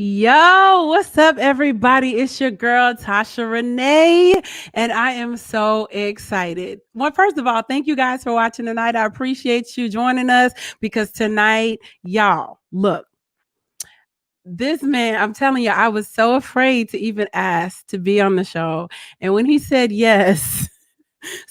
Yo, what's up, everybody? It's your girl, Tasha Renee, and I am so excited. Well, first of all, thank you guys for watching tonight. I appreciate you joining us because tonight, y'all, look, this man, I'm telling you, I was so afraid to even ask to be on the show. And when he said yes,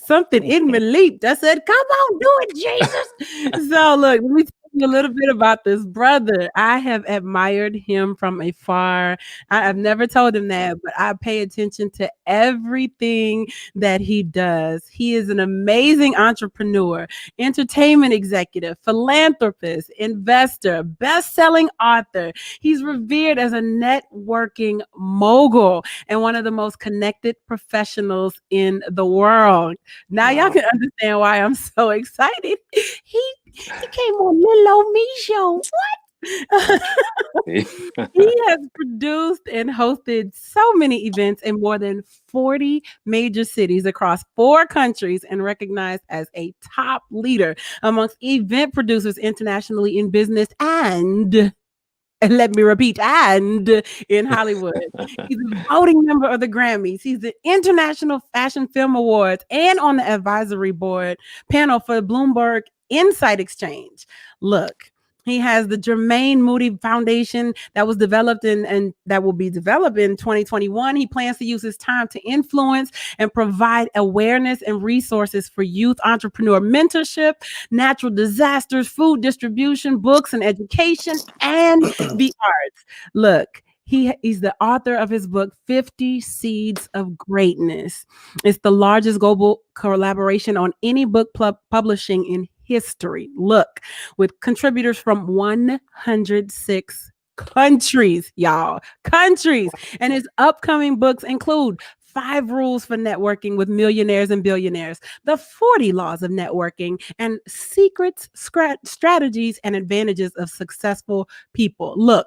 something in me leaped. I said, "Come on, do it, Jesus." So, look, let me tell you a little bit about this brother. I have admired him from afar. I've never told him that, but I pay attention to everything that he does. He is an amazing entrepreneur, entertainment executive, philanthropist, investor, best-selling author. He's revered as a networking mogul and one of the most connected professionals in the world. Now y'all Wow. can understand why I'm so excited. He came on Lil Old Me show. What? He has produced and hosted so many events in more than 40 major cities across 4 countries and recognized as a top leader amongst event producers internationally in business and let me repeat, and in Hollywood. He's a voting member of the Grammys. He's the International Fashion Film Awards and on the advisory board panel for Bloomberg Insight Exchange. Look, he has the Germaine Moody Foundation that was developed and that will be developed in 2021. He plans to use his time to influence and provide awareness and resources for youth entrepreneur mentorship, natural disasters, food distribution, books and education, and the arts. Look, he's the author of his book 50 Seeds of Greatness. It's the largest global collaboration on any book publishing in history. Look, with contributors from 106 countries, y'all. Countries. And his upcoming books include 5 Rules for Networking with Millionaires and Billionaires, the 40 Laws of Networking, and Secrets, Strategies, and Advantages of Successful People. Look,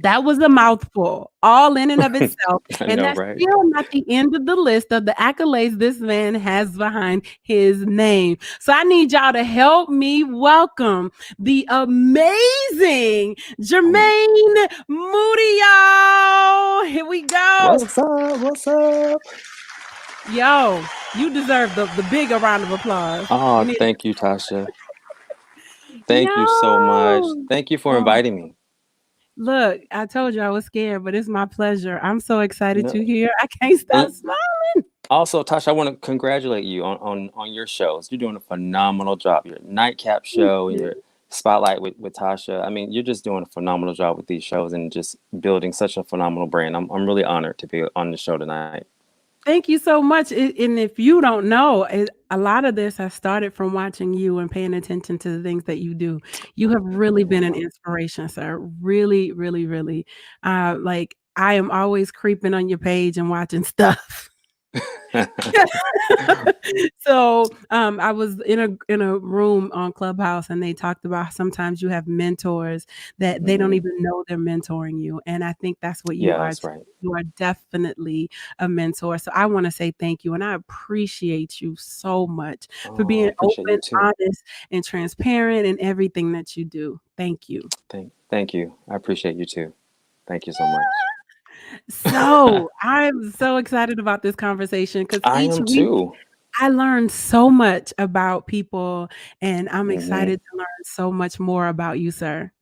that was a mouthful, all in and of itself. I And know, that's right? still not the end of the list of the accolades this man has behind his name. So I need y'all to help me welcome the amazing Germaine Moody, y'all. Here we go. What's up? What's up? Yo, you deserve the bigger round of applause. We Oh, need thank you, Tasha. Thank you so much. Yo. Thank you for Oh, inviting me. look, I told you I was scared, but it's my pleasure. I'm so excited you're No, here. I can't stop and smiling. also, Tasha, I want to congratulate you on your shows. You're doing a phenomenal job. Your nightcap Thank show and you. your spotlight with Tasha. I mean, you're just doing a phenomenal job with these shows and just building such a phenomenal brand. I'm really honored to be on the show tonight. Thank you so much. And if you don't know, a lot of this has started from watching you and paying attention to the things that you do. You have really been an Oh, inspiration, sir. Really, really, really. Like I am always creeping on your page and watching stuff. wow. So I was in a room on Clubhouse and they talked about sometimes you have mentors that they don't Hmm. even know they're mentoring you. And I think that's what you Yeah, are that's too. right. You are definitely a mentor. So I want to say thank you. And I appreciate you so much for Oh, I being appreciate you open, too. honest, and transparent in everything that you do. Thank you. Thank you. I appreciate you too. Thank you so much. So I'm so excited about this conversation because I each am week too. I learned so much about people, and I'm Hmm. excited to learn so much more about you, sir.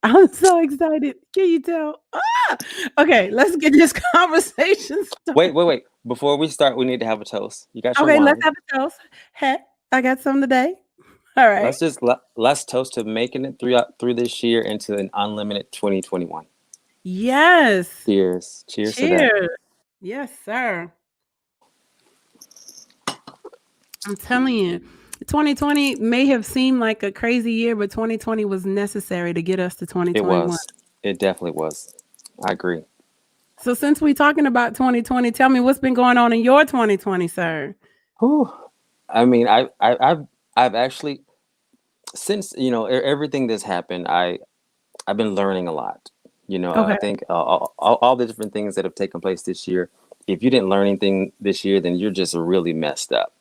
I'm so excited. Can you tell? Ah! Okay, let's get this conversation Wait, started. wait, wait. Before we start, we need to have a toast. You got your Okay, let's wine. have a toast. Hey, I got some today. All right. Let's toast to making it through this year into an unlimited 2021. Yes. Cheers. Cheers to that. Cheers. Yes, sir. I'm telling you, 2020 may have seemed like a crazy year, but 2020 was necessary to get us to It 2021. was. It definitely was. I agree. So since we're talking about 2020, tell me what's been going on in your 2020, sir. Whew. I mean, I've actually since everything that's happened, I've been learning a lot. I Okay. think all the different things that have taken place this year. If you didn't learn anything this year, then you're just really messed up.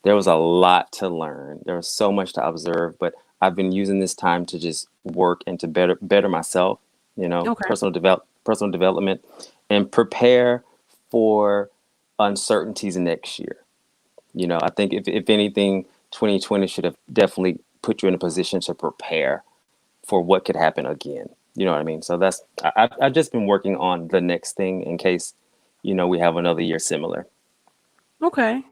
There was a lot to learn. There was so much to observe, but I've been using this time to just work and to better myself Okay. personal development, and prepare for uncertainties next year. I think if anything, 2020 should have definitely put you in a position to prepare for what could happen again. You know what I mean? So I've just been working on the next thing in case, we have another year similar. Okay.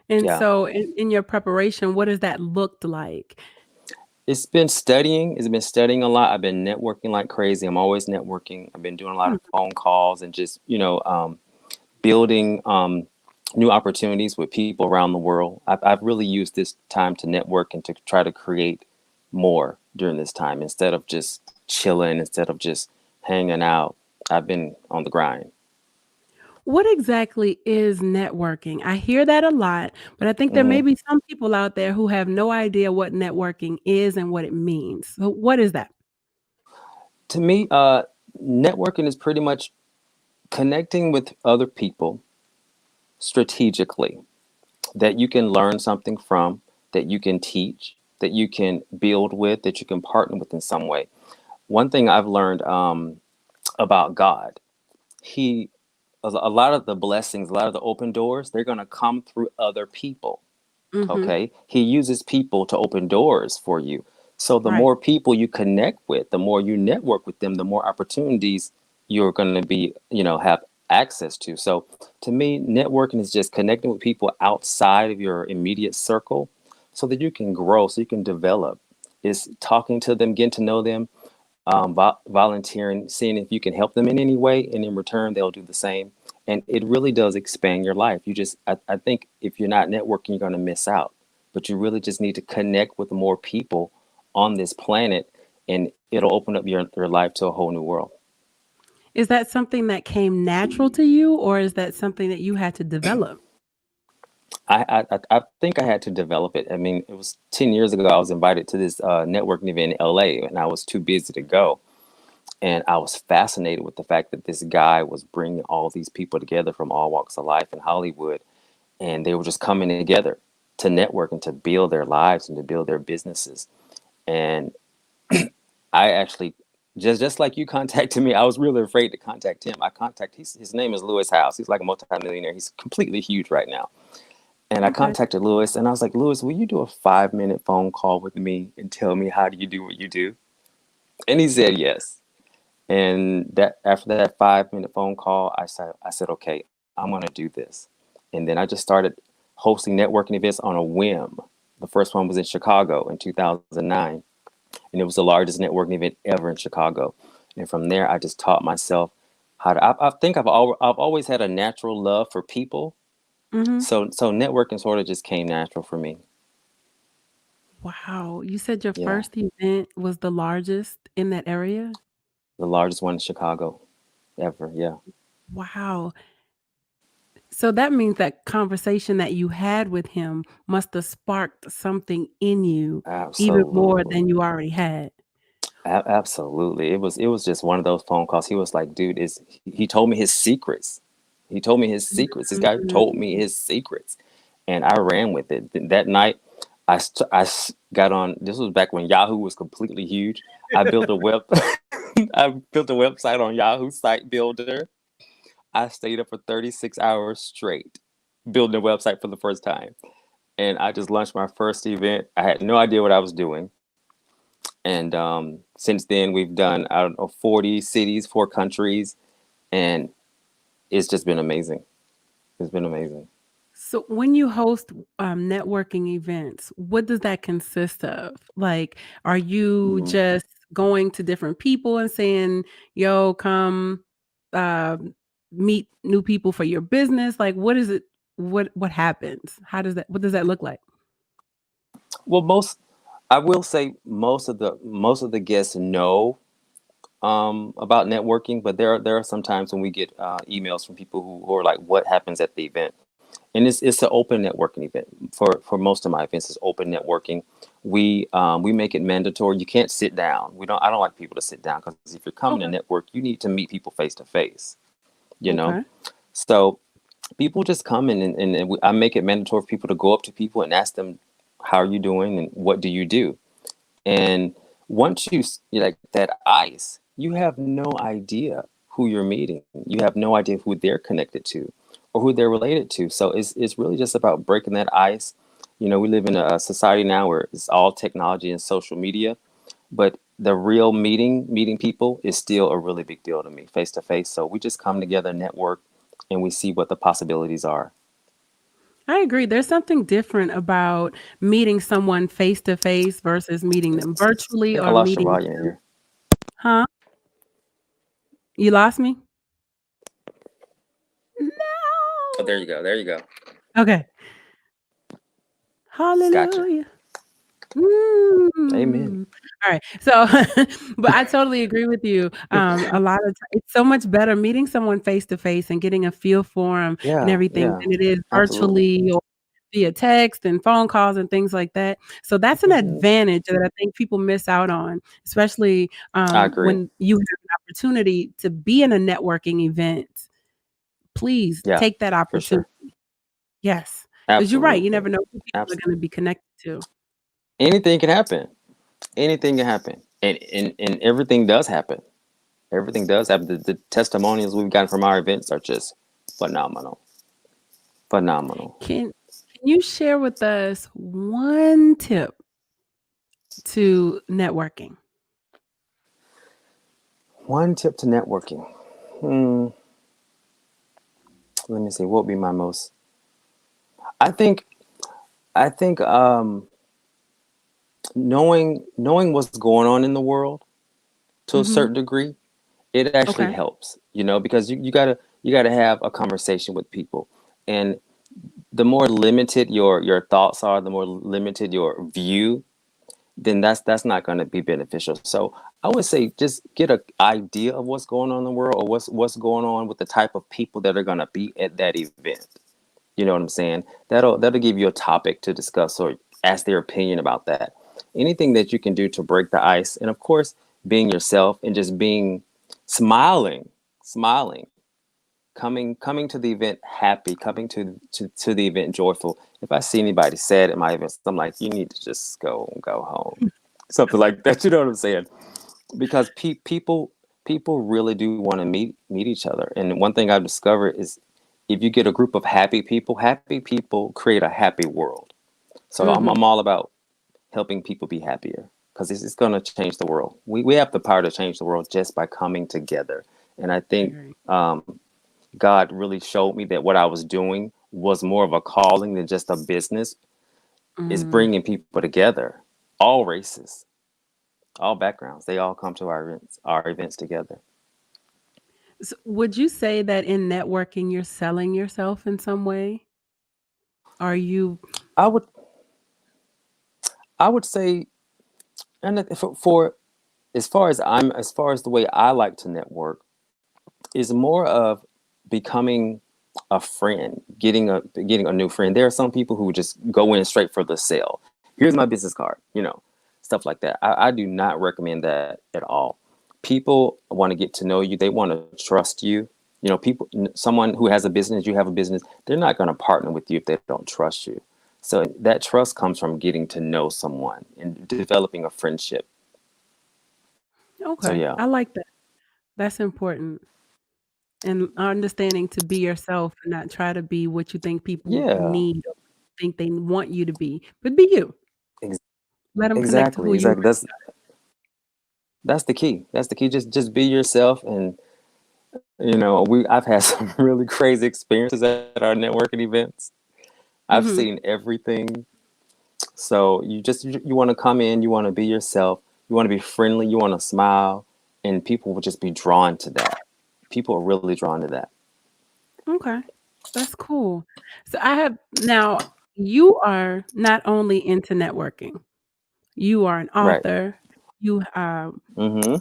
And Yeah. so in your preparation, what does that looked like? It's been studying. It's been studying a lot. I've been networking like crazy. I'm always networking. I've been doing a lot Hmm, of phone calls and just, building new opportunities with people around the world. I've really used this time to network and to try to create more during this time instead of just chilling, instead of just hanging out. I've been on the grind. what exactly is networking? I hear that a lot, but I think there may hmm be some people out there who have no idea what networking is and what it means. So what is that? To me, networking is pretty much connecting with other people strategically that you can learn something from, that you can teach, that you can build with, that you can partner with in some way. One thing I've learned about God, He, a lot of the blessings, a lot of the open doors, they're going to come through other people. Mhm. Okay. He uses people to open doors for you. So the Right. more people you connect with, the more you network with them, the more opportunities you're going to be, have access to. So to me, networking is just connecting with people outside of your immediate circle so that you can grow, so you can develop. It's talking to them, getting to know them, volunteering, seeing if you can help them in any way, and in return, they'll do the same. And it really does expand your life. I think if you're not networking, you're going to miss out. But you really just need to connect with more people on this planet, and it'll open up your life to a whole new world. Is that something that came natural to you, or is that something that you had to develop? I think I had to develop it. I mean, it was 10 years ago. I was invited to this networking event in LA, and I was too busy to go. And I was fascinated with the fact that this guy was bringing all these people together from all walks of life in Hollywood, and they were just coming together to network and to build their lives and to build their businesses. And I actually, just like you contacted me, I was really afraid to contact him. His name is Lewis House. He's like a multimillionaire. He's completely huge right now. And I Okay. contacted Lewis, and I was like, Lewis, will you do a 5-minute phone call with me and tell me how do you do what you do? And he said yes. And that after that 5-minute phone call, I said, okay, I'm gonna do this. And then I just started hosting networking events on a whim. The first one was in Chicago in 2009, and it was the largest networking event ever in Chicago. And from there, I just taught myself how to. I think I've always had a natural love for people, Mhm. so networking sort of just came natural for me. Wow. You said your Yeah, first event was the largest in that area? the largest one in Chicago ever. Yeah, Wow. So that means that conversation that you had with him must have sparked something in you even more absolutely. than you already had. Absolutely. It was just one of those phone calls. He was like, dude, he told me his secrets. He told me his secrets. This guy told me Mhm. his secrets. And I ran with it. That night, got on. This was back when Yahoo was completely huge. I built a web I built a website on Yahoo Site Builder. I stayed up for 36 hours straight building a website for the first time. And I just launched my first event. I had no idea what I was doing. And since then, we've done, I don't know, 40 cities, 4 countries, and it's just been amazing. It's been amazing. So when you host, networking events, what does that consist of? Like, are you Mhm. just going to different people and saying, "Yo, come, meet new people for your business?" Like, what is it what happens? How does that what does that look like? Well, I will say most of the guests know about networking, but there are some times when we get emails from people who are like, "What happens at the event?" And it's an open networking event. For most of my events, it's open networking. We make it mandatory. You can't sit down. We don't. I don't like people to sit down because if you're coming to Okay, network, you need to meet people face to face. You know, okay. so people just come in, and I make it mandatory for people to go up to people and ask them, "How are you doing? And what do you do?" And once you like that ice, you have no idea who you're meeting. You have no idea who they're connected to or who they're related to. So it's really just about breaking that ice. We live in a society now where it's all technology and social media, but the real meeting people is still a really big deal to me, face to face. So we just come together, network, and we see what the possibilities are. I agree. There's something different about meeting someone face to face versus meeting them I virtually think I or lost your meeting volume them. here. Huh? You lost me? No. Oh, there you go. There you go. Okay. Gotcha. Hallelujah. Amen. Alright, so but I totally agree with you. A lot of it's so much better meeting someone face to face and getting a feel for 'em and Yeah, everything yeah, than it is absolutely. virtually or via text and phone calls and things like that. So that's an Hmm. advantage that I think people miss out on, especially, I agree. when you have an opportunity to be in a networking event. Please Yeah, take that for sure. opportunity. Yes, because 'cause you're right, you Absolutely. never know who people are Absolutely. gonna be connected to. Anything can happen. Anything can happen. And everything does happen. Everything does happen. The testimonials we've gotten from our events are just phenomenal. Phenomenal. Can you share with us one tip to networking? One tip to networking. Hmm, let me see. What would be my most? I think. I think knowing what's going on in the world to a Mhm. certain degree, it actually Okay. helps. Because you gotta have a conversation with people, and the more limited your thoughts are, the more limited your view, then that's not going to be beneficial. So I would say just get an idea of what's going on in the world, or what's going on with the type of people that are going to be at that event. You know what I'm saying? That'll give you a topic to discuss or ask their opinion about that. Anything that you can do to break the ice, and of course, being yourself and just being smiling, coming to the event happy, coming to the event joyful. If I see anybody sad at my events, I'm like, you need to just go home, something like that. You know what I'm saying? Because people really do want to meet each other. And one thing I've discovered is if you get a group of happy people create a happy world. So I'm Mhm. all about helping people be happier because it's going to change the world. We have the power to change the world just by coming together. And I I think agree. God really showed me that what I was doing was more of a calling than just a business. Is Mm. bringing people together, all races, all backgrounds. They all come to our events together. Would you say that in networking, you're selling yourself in some way? Are you I would I would say, and for as far as the way I like to network is more of becoming a friend, getting a new friend. There are some people who just go in straight for the sale. Here's my business card, stuff like that. I do not recommend that at all. People want to get to know you. They want to trust you. Someone who has a business, you have a business, they're not going to partner with you if they don't trust you. So that trust comes from getting to know someone and developing a friendship. So okay, yeah, I like that. That's important. And understanding to be yourself and not try to be what you think people yeah, need or think they want you to be, but be you. ex- Let them connect to who exactly, you exactly. That's the key. That's the key. Just be yourself, and I've had some really crazy experiences at our networking events. I've Mhm. seen everything. So you want to come in, you want to be yourself, you want to be friendly, you want to smile, and people will just be drawn to that. People are really drawn to that. Okay. That's cool. So I have now you are not only into networking, you are an Right. author, you, Mm-hmm.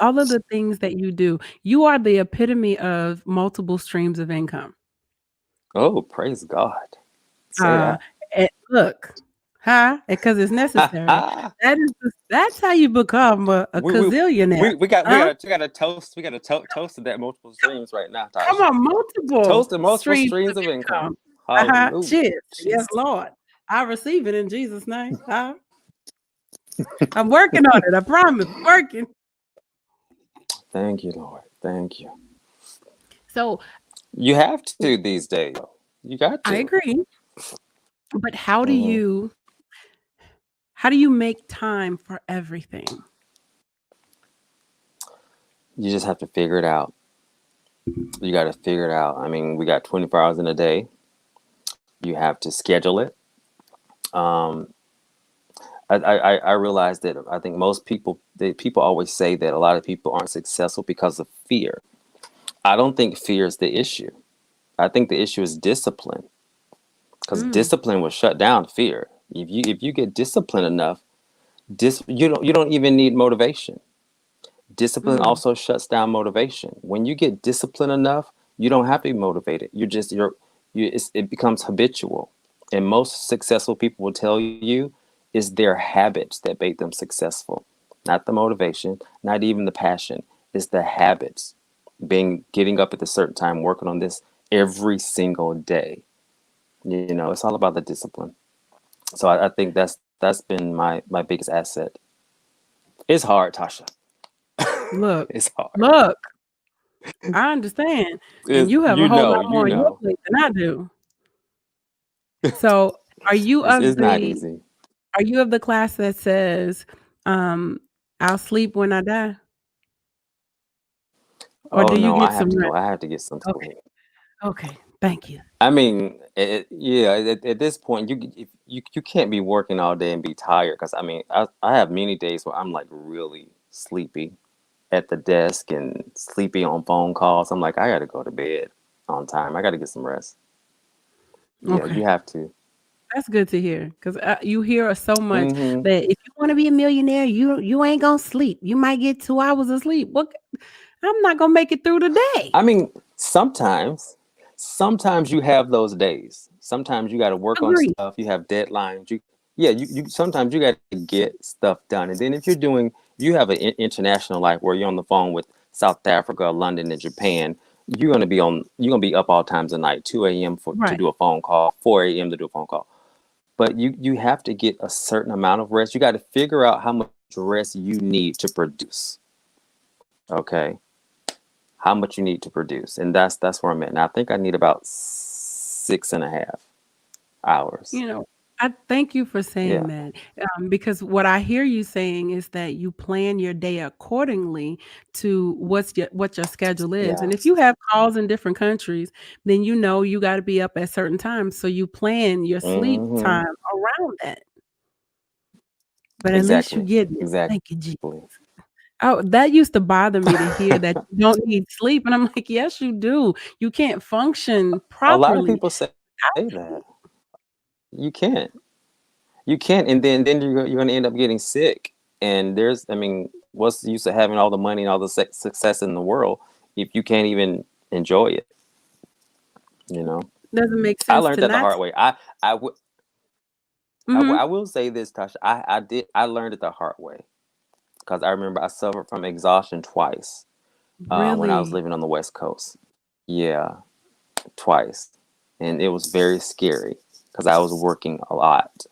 all of the things that you do, you are the epitome of multiple streams of income. Oh, praise God. Say Uh, that. look, huh? Because it's necessary. That's how you become a we we gazillionaire, we huh? gotta toast. We gotta toast to that multiple streams right now, Come Tasha. on, multiple Toast to multiple streams of streams of income. income. Uh-huh. Hallelujah. Cheers. Yes, Jesus. Lord. I receive it in Jesus' name. I'm working on it. I promise. Working. Thank you, Lord. Thank you. So You have to these days. You got I to. agree, but Hmm. how do you make time for everything? You just have to figure it out. You got to figure it out. I mean, we got 24 hours in a day. You have to schedule it. Um, I realize that I think most people, people always say that a lot of people aren't successful because of fear. I don't think fear is the issue. I think the issue is discipline, because Mm, discipline will shut down fear. If you get disciplined enough, you don't even need motivation. Discipline mm, also shuts down motivation. When you get disciplined enough, you don't have to be motivated. It becomes habitual. And most successful people will tell you is their habits that make them successful, not the motivation, not even the passion. It's the habits. Getting up at a certain time, working on this every single day. It's all about the discipline. So I think that's been my biggest asset. It's hard, Tasha. look, It's hard. look, I understand, and It's, you have a you whole know, lot you more on your know. plate than I do. So, are you It's of not the easy. are you of the class that says, um, "I'll sleep when I die," or Oh do you no, I get have some to go. rest? I have to get some Okay, sleep. okay, thank you. I mean, yeah. At this point, you can't be working all day and be tired. Because I mean, I have many days where I'm like really sleepy at the desk and sleepy on phone calls. I'm like, I got to go to bed on time. I got to get some rest. Yeah, Okay. you have to. That's good to hear 'cause, you hear so much Hmm. that if you wanna be a millionaire, you ain't gonna sleep. You might get 2 hours of sleep. What I'm not gonna make it through the day. I mean, sometimes you have those days. Sometimes you got to work on Agree. stuff. You have deadlines. Yeah, you sometimes you got to get stuff done. And then if you have an international life where you're on the phone with South Africa, London, and Japan, you're gonna be up all times of night, 2 a.m. for to Right. do a phone call, 4 a.m. to do a phone call. But you have to get a certain amount of rest. You got to figure out how much rest you need to produce. Okay, how much you need to produce, and that's where I'm at now. I think I need about 6.5 hours. You know, I thank you for saying Yeah. that, because what I hear you saying is that you plan your day accordingly to what your schedule is, and if Yes. you have calls in different countries, then you know you gotta be up at certain times, so you plan your sleep Hmm. time around that. But at least you Exactly. getting it. Exactly. Thank you, Jesus. Oh, that used to bother me to hear that you don't need sleep, and I'm like, "Yes, you do. You can't function A lot of properly people say without that sleep." you can't. You can't, and then you're going to end up getting sick. And I mean, what's the use of having all the money and all the success in the world if you can't even enjoy it? You know. Doesn't make I sense learned to that the not hard way. I, w- I Mhm. will say this, Tasha. I learned it the hard way because I remember I suffered from exhaustion twice when I was Really? living on the West Coast. Yeah, twice, and it was very scary because I was working a lot,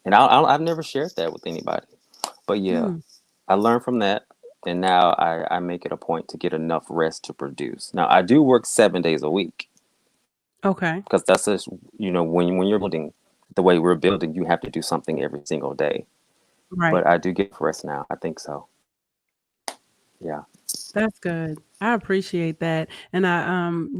and I've never shared that with anybody. But yeah, Mm, I learned from that, and now I make it a point to get enough rest to produce. Now I do work 7 days a week okay. because that's just when you're building the way we're building, you have to do something every single day. Right. But I do get rest now. I think so. Yeah. That's good. I appreciate that, and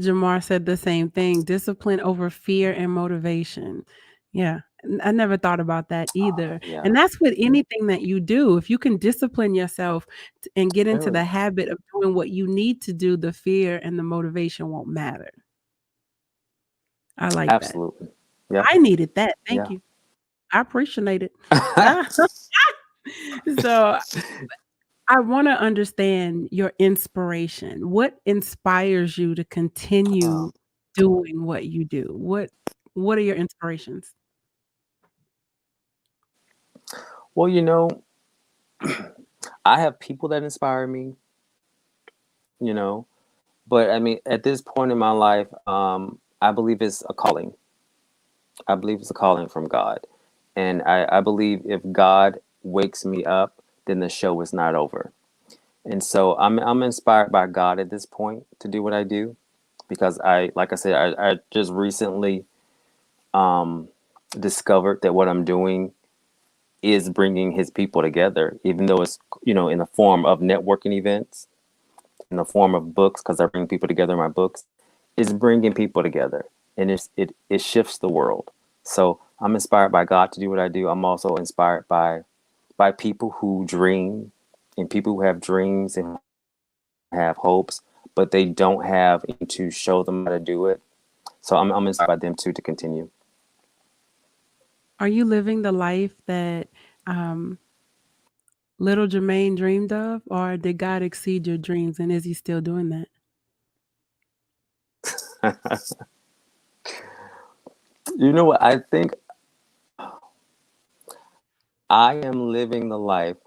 Jamar said the same thing, discipline over fear and motivation. Yeah, I never thought about that either, Yeah. and that's with anything that you do. If you can discipline yourself t and get into Very. the habit of doing what you need to do, the fear and the motivation won't matter. I like that. Absolutely. Yeah. I needed that. Thank Yeah. you. I appreciate it. Ah, so I wanna understand your inspiration. What inspires you to Oh. continue doing what you do? What are your inspirations? Well, I have people that inspire me, you know, but I mean, at this point in my life, I believe it's a calling. I believe it's a calling from God. And I believe if God wakes me up, then the show is not over. And so I'm inspired by God at this point to do what I do because like I said, I just recently um, discovered that what I'm doing is bringing His people together, even though it's in the form of networking events, in the form of books, because I bring people together in my books. Is bringing people together, and it shifts the world. So I'm inspired by God to do what I do. I'm also inspired by people who dream, and people who have dreams and have hopes, but they don't have anyone to show them how to do it. So I'm inspired by them too to continue. Are you living the life that um, little Germaine dreamed of, or did God exceed your dreams, and is He still doing that? You know what? I think I am living the life.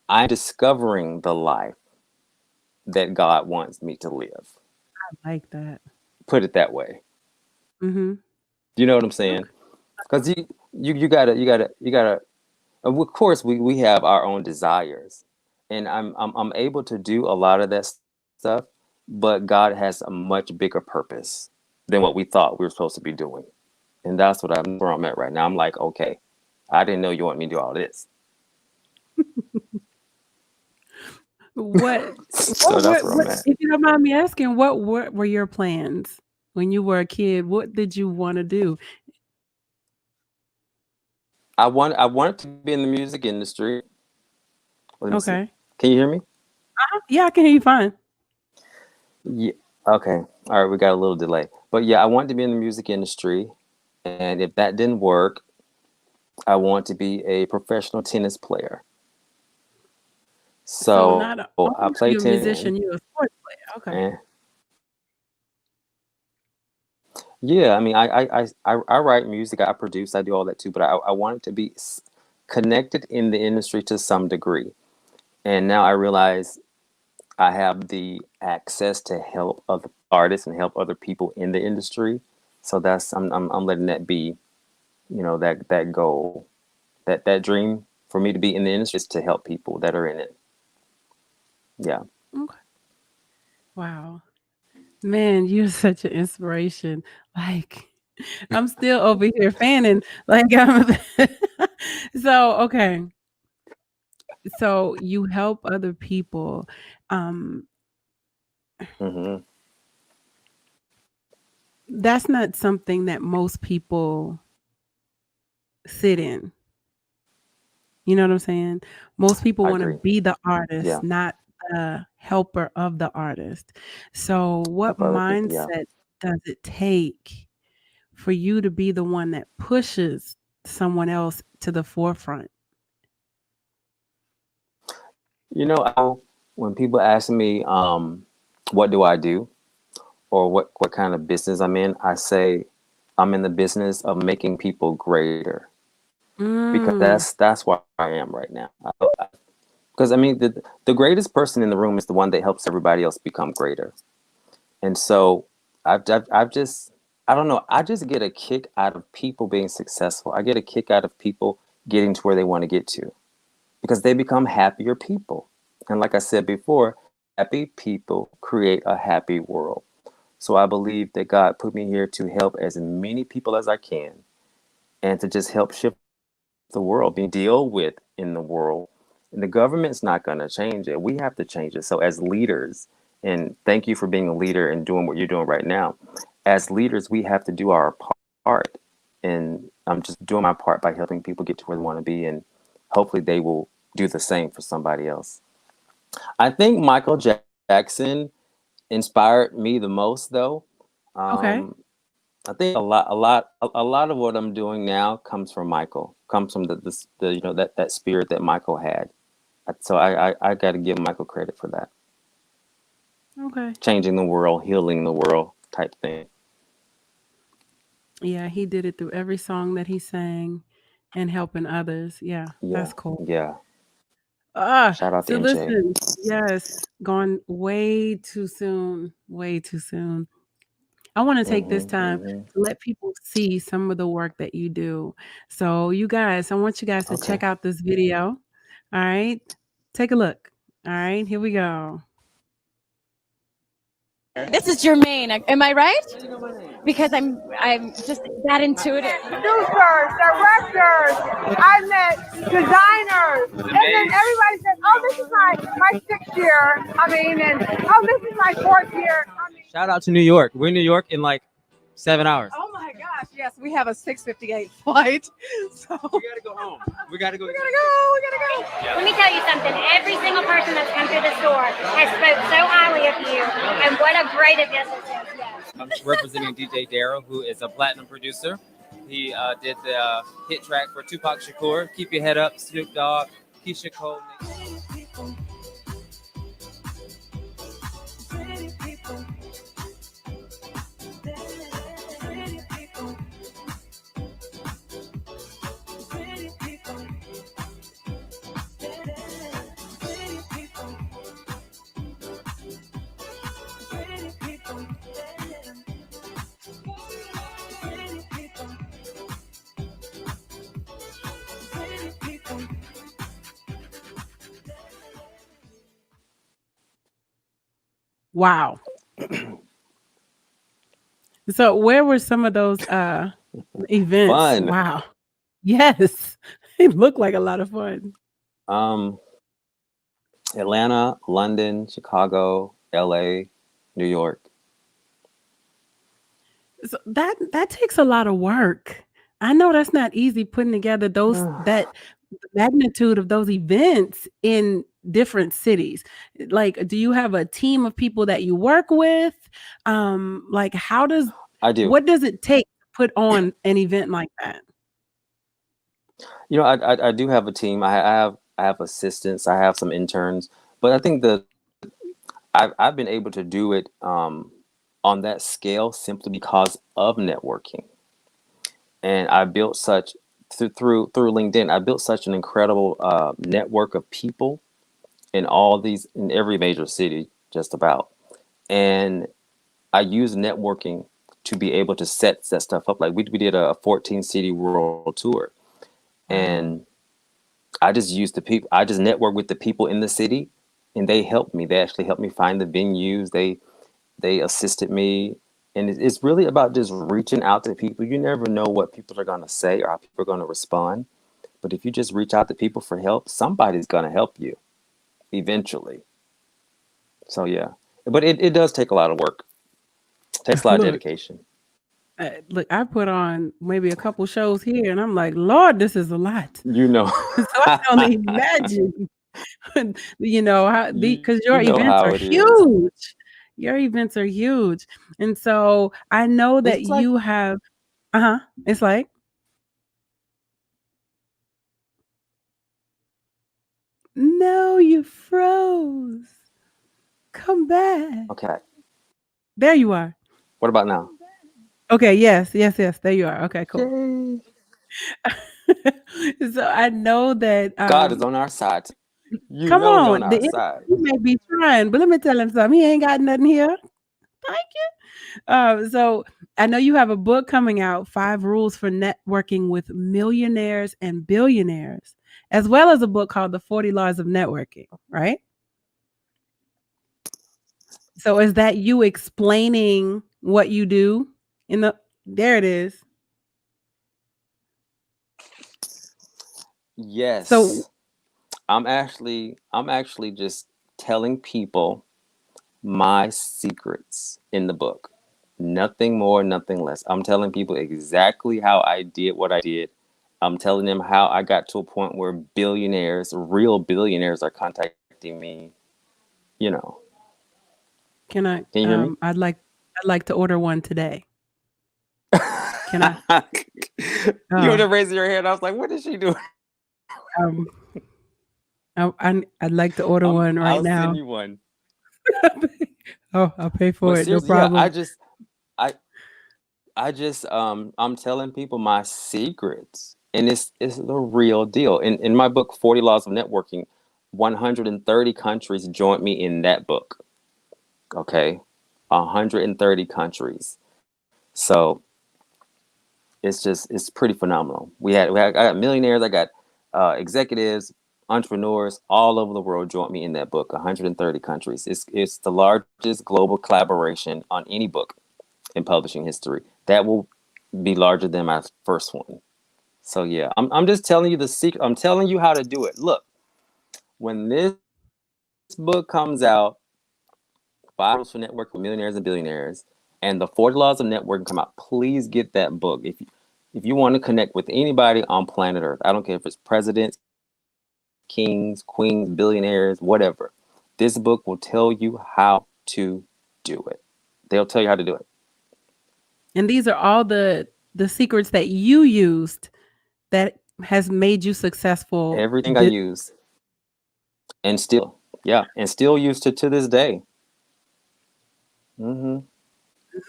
I'm discovering the life that God wants me to live. I like that. Put it that way. Mm-hmm. Do you know what I'm saying? Okay. Because you gotta. Of course, we have our own desires, and I'm able to do a lot of that stuff. But God has a much bigger purpose than what we thought we were supposed to be doing, and that's where I'm at right now. I'm like, okay, I didn't know you want me to do all this, What so that's where I'm what at. if you don't mind me asking, what were your plans when you were a kid? What did you wanna do? I wanted to be in the music industry. Let me see. Okay. Can you hear me? Yeah, I can hear you fine. Yeah. Okay. All right. We got a little delay, but yeah, I wanted to be in the music industry, and if that didn't work, I want to be a professional tennis player. So So not I only play are you a tennis, musician, you're a sports player. and Okay. yeah, I mean, I write music, I produce, I do all that too, but I want it to be connected in the industry to some degree. And now I realize I have the access to help other artists and help other people in the industry. So I'm letting that be, that goal, that dream for me to be in the industry is to help people that are in it. Yeah. Okay. Wow. Man, you're such an inspiration. Like, I'm still over here fanning like I'm So, okay. So you help other people. Um, Hmm. that's not something that most people sit in. You know what I'm saying? Most people I wanna agree. be the artist, Yeah. not the helper of the artist. So what Help other people. Yeah. mindset does it take for you to be the one that pushes someone else to the forefront? When people ask me, what do I do or what kind of business I'm in, I say I'm in the business of making people greater because Mm, that's where I am right now. Because I mean, the greatest person in the room is the one that helps everybody else become greater. And so I've just, I don't know, I just get a kick out of people being successful. I get a kick out of people getting to where they want to get to because they become happier people. And like I said before, happy people create a happy world. So I believe that God put me here to help as many people as I can and to just help shift the world, being deal with in the world. And the government's not going to change it. We have to change it. So as leaders, and thank you for being a leader and doing what you're doing right now. As leaders, we have to do our part. And I'm just doing my part by helping people get to where they want to be. And hopefully they will do the same for somebody else. I think Michael Jackson inspired me the most, though. Um, okay. I think a lot of what I'm doing now comes from Michael, comes from the that spirit that Michael had. So I got to give Michael credit for that, Okay. changing the world, healing the world type thing. Yeah, he did it through every song that he sang and helping others. Yeah, Yeah, that's cool. yeah. Shout out to So NJ. listen, yes, gone way too soon, way too soon. I wanna take this Hmm. time Hmm. to let people see some of the work that you do. So you guys, I want you guys to check Okay. out this video. All right? Take a look. All right, here we go. This is Germaine. Am I right? Because I'm just that intuitive. Producers, directors, I met designers, and then everybody said, "Oh, this is my sixth year." I mean, and oh, this is my fourth year. I mean, Shout out to New York. We're in New York in like 7 hours. oh my gosh, yes, we have a 6:58 flight, so We gotta go home. We gotta go. we gotta go. We gotta go. Let me tell you something. Every single person that's come through the store has spoke so highly of you, and what a great event this is. Yes. I'm representing DJ Darryl, who is a platinum producer. He did the hit track for Tupac Shakur, "Keep Your Head Up," Snoop Dogg, Keisha Cole. Wow. So where were some of those events? Fun. Wow. Yes. It looked like a lot of fun. Atlanta, London, Chicago, LA, New York. So that takes a lot of work. I know that's not easy putting together those that magnitude of those events in different cities. Like, do you have a team of people that you work with? Like I do. what does it take to put on an event like that? You know, I do have a team. I have assistants. I have some interns. But I think I've been able to do it on that scale simply because of networking. And I built such through LinkedIn. I built such an incredible network of people in every major city, just about. And I use networking to be able to set stuff up. Like we did a 14 city world tour, and I just used the people. I just networked with the people in the city, and they helped me. They actually helped me find the venues. They assisted me, and it's really about just reaching out to people. You never know what people are gonna say or how people are gonna respond, but if you just reach out to people for help, somebody's gonna help you eventually. So yeah, but it does take a lot of work. It takes a lot of Look, dedication. look, I put on maybe a couple shows here, and I'm like, Lord, this is a lot. You know, So I can only imagine, how because you your know events how are it is. huge. Your events are huge, and so I know that It's like you have. It's like, no, you froze. Come back. okay. There you are. What about now? Okay. Yes. Yes. Yes. There you are. Okay. Cool. Yay! So I know that. God is on our side. You Come know He's on on, the our enemy side. may be trying, but let me tell him something. He ain't got nothing here. Thank you. So I know you have a book coming out, 5 Rules for Networking with Millionaires and Billionaires, as well as a book called The 40 Laws of Networking, right? So is that you explaining what you do in there it is. So Yes. I'm actually just telling people my secrets in the book. Nothing more, nothing less. I'm telling people exactly how I did what I did. I'm telling them how I got to a point where billionaires, real billionaires, are contacting me. You know, can I can you hear me? I'd like to order one today. Can I You would uh have raised your hand. I was like, "What is she doing?" um I'd like to order one right I'll send now. you one. Oh, I'll pay for But it, no seriously, yeah, problem. I, I'm telling people my secrets, and it's the real deal. In my book, 40 Laws of Networking, 130 countries joined me in that book. Okay, 130 countries. So it's pretty phenomenal. I got millionaires, I got executives, entrepreneurs all over the world joined me in that book. 130 countries. It's the largest global collaboration on any book in publishing history. That will be larger than my first one. So yeah, I'm just telling you the secret. I'm telling you how to do it. Look, when this book comes out, 5 Rules for Networking with Millionaires and Billionaires, and the 40 Laws of Networking come out, please get that book. If you want to connect with anybody on planet Earth, I don't care if it's presidents, kings, queens, billionaires, whatever. This book will tell you how to do it. They'll tell you how to do it. And these are all the secrets that you used that has made you successful. Everything I use, and still, yeah, and still used to this day. Mm-hmm.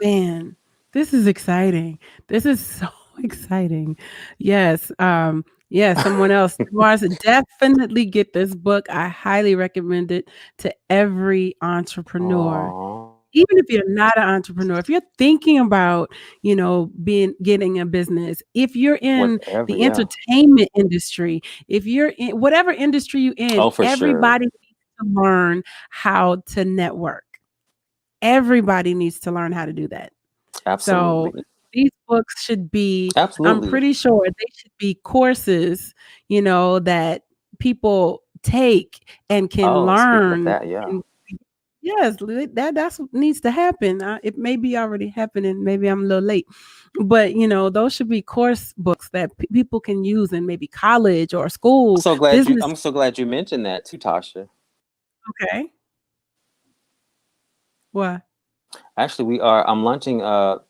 Man, this is exciting. This is so exciting. Yes. Yeah, someone else. Mars, definitely get this book. I highly recommend it to every entrepreneur. Aww. Even if you're not an entrepreneur, if you're thinking about, getting a business, if you're in Whatever, the yeah. entertainment industry, if you're in whatever industry you're in, Oh, for sure. everybody needs to learn how to network. Everybody needs to learn how to do that. So Absolutely. these books should be, I'm Absolutely. pretty sure they should be courses, that people take and can Oh, speaking of learn. that, yeah. Yes, that's what needs to happen. It may be already happening. Maybe I'm a little late, but those should be course books that people can use in maybe college or school. Business. I'm so glad you mentioned that too, Tasha. Okay. What? Actually, I'm launching the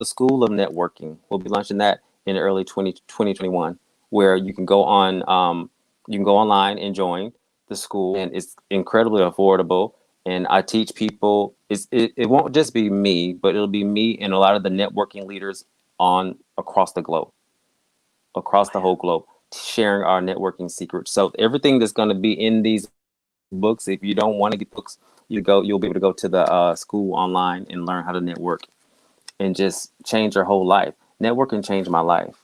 School of Networking. We'll be launching that in early 2021, where you can go online and join the school, and it's incredibly affordable. And I teach people. It won't just be me, but it'll be me and a lot of the networking leaders across the globe, across the whole globe, sharing our networking secrets. So everything that's going to be in these books, if you don't want to get books, you'll be able to go to the school online and learn how to network and just change your whole life. Networking changed my life.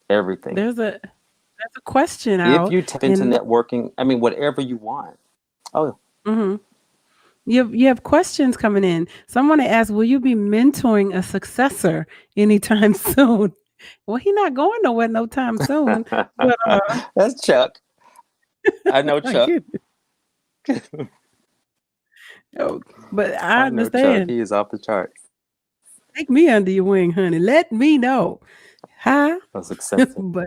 Everything. There's a question If out. you tap into networking, I mean, whatever you want. Oh, Mm-hmm. You have questions coming in. Someone asked, "Will you be mentoring a successor anytime soon?" Well, he's not going nowhere no time soon. But that's Chuck. I know I Chuck. get it. Oh, but I I know Chuck. understand. He is off the charts. Take me under your wing, honey. Let me know. Huh? A successor. But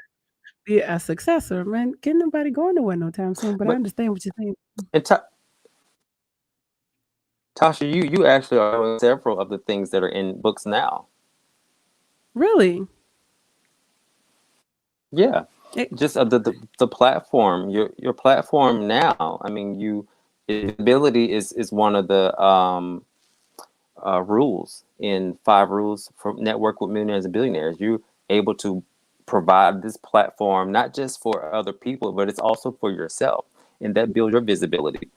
yeah, a successor, man. Can't nobody going nowhere no time soon. But I understand what you're saying. And Tasha, you actually are doing several of the things that are in books now. Really? Yeah. Just the platform, your platform now. I mean, visibility is one of the rules in 5 Rules for Network with Millionaires and Billionaires. You're able to provide this platform not just for other people, but it's also for yourself, and that builds your visibility.